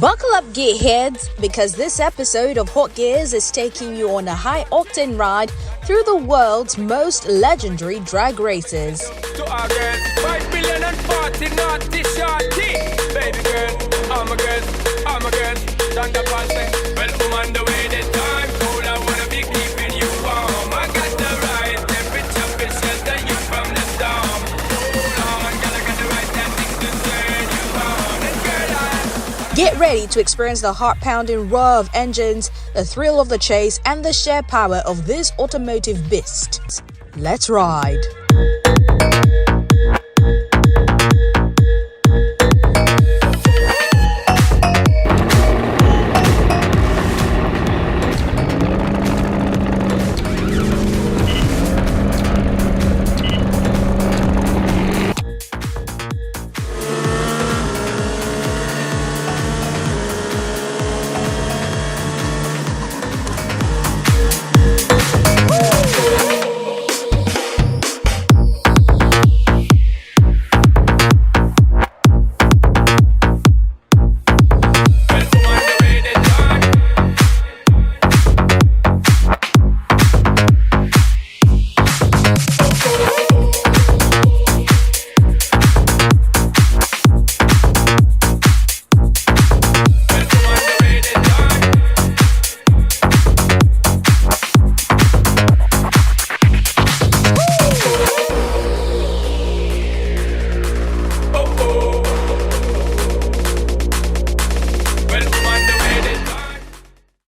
Buckle up, gearheads, because this episode of Hot Gears is taking you on a high-octane ride through the world's most legendary drag races. To our girls, 5 billion and 40 naughty shorty. Baby girl, I'm a girl, Thunder Pulse. Well, I'm on the way this time. Cold, I wanna be keeping you warm. I got the right temperature to shelter you from the storm. Hold on, girl, I got the right tactics to turn you on. And girl, Get ready to experience the heart-pounding roar of engines, the thrill of the chase, and the sheer power of this automotive beast. Let's ride.